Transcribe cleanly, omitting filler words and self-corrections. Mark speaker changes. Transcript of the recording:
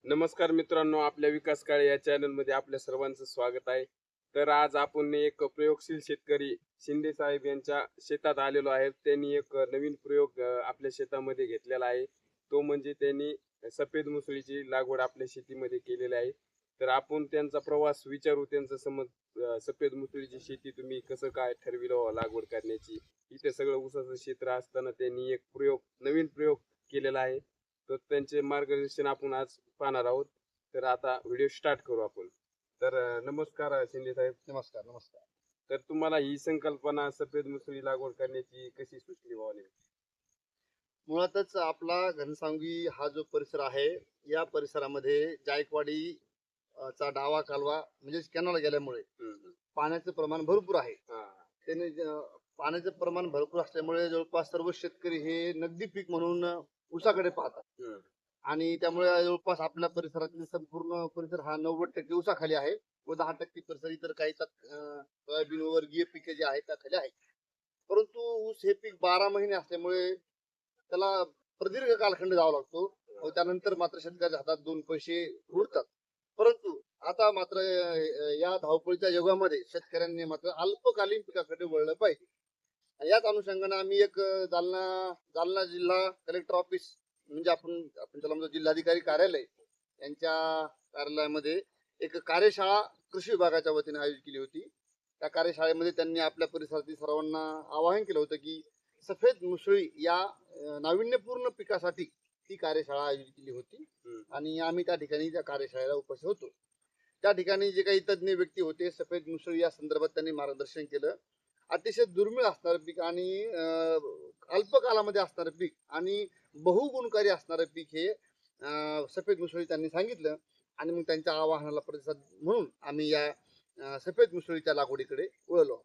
Speaker 1: नमस्कार मित्रांनो, आपल्या विकास काळे या चॅनलमध्ये आपल्या सर्वांचं स्वागत आहे. तर आज आपण एक प्रयोगशील शेतकरी शिंदे साहेब यांच्या शेतात आलेलो आहे. त्यांनी एक नवीन प्रयोग आपल्या शेतामध्ये घेतलेला आहे. तो म्हणजे त्यांनी सफेद मुसळीची लागवड आपल्या शेतीमध्ये केलेली आहे. तर आपण त्यांचा प्रवास विचारू, त्यांचं समज सफेद मुसळीची शेती तुम्ही कसं काय ठरविलं लागवड करण्याची. इथे सगळं ऊसाचं क्षेत्र असताना त्यांनी एक नवीन प्रयोग केलेला आहे. तर त्यांचे मार्गदर्शन आपण आज पाहणार आहोत. तर आता व्हिडिओ स्टार्ट करू आपण. तर नमस्कार शिंदे साहेब.
Speaker 2: नमस्कार नमस्कार.
Speaker 1: तर तुम्हाला ही संकल्पना सफेद मुसळी लागवड करण्याची कशी सुचली भाऊ?
Speaker 2: मुळातच आपला घनसावंगी हा जो परिसर आहे, या परिसरामध्ये जायकवाडी चा डावा कालवा म्हणजे कॅनॉल गेल्यामुळे पाण्याचं प्रमाण भरपूर आहे. त्याने पाण्याचं प्रमाण भरपूर असल्यामुळे जवळपास सर्व शेतकरी हे नगदी पीक म्हणून ऊसाकडे पाहतात. आणि त्यामुळे जवळपास आपल्या परिसरातील संपूर्ण परिसर हा 90% ऊसाखाली आहे व 10% परिसर इतर काही सोयाबीन वर्गीय पिके जे आहेत त्याखाली आहे. परंतु ऊस हे पीक 12 महिने असल्यामुळे त्याला प्रदीर्घ कालखंड जावा लागतो व त्यानंतर मात्र शेतकऱ्याच्या हातात 2 पैसे उरतात. परंतु आता मात्र या धावपळीच्या युगामध्ये शेतकऱ्यांनी मात्र अल्पकालीन पिकाकडे वळलं पाहिजे. याच अनुषंगाने आम्ही एक जालना जिल्हा कलेक्टर ऑफिस म्हणजे आपण आपण त्याला म्हणतो जिल्हाधिकारी कार्यालय यांच्या कार्यालयामध्ये एक कार्यशाळा कृषी विभागाच्या वतीने आयोजित केली होती. त्या कार्यशाळेमध्ये त्यांनी आपल्या परिसरातील सर्वांना आवाहन केलं होतं की सफेद मुसळी या नाविन्यपूर्ण पिकासाठी ती कार्यशाळा आयोजित केली होती. आणि आम्ही त्या ठिकाणी त्या कार्यशाळेला उपस्थित होतो. त्या ठिकाणी जे काही तज्ज्ञ व्यक्ती होते, सफेद मुसळी या संदर्भात त्यांनी मार्गदर्शन केलं. अतिशय दुर्मिळ असणारं पीक आणि अल्प कालामध्ये असणारं पीक आणि बहुगुणकारी असणारं पीक हे सफेद मुसळी त्यांनी सांगितलं. आणि मग त्यांच्या आवाहनाला प्रतिसाद म्हणून आम्ही या सफेद मुसळीच्या लागवडीकडे वळलो.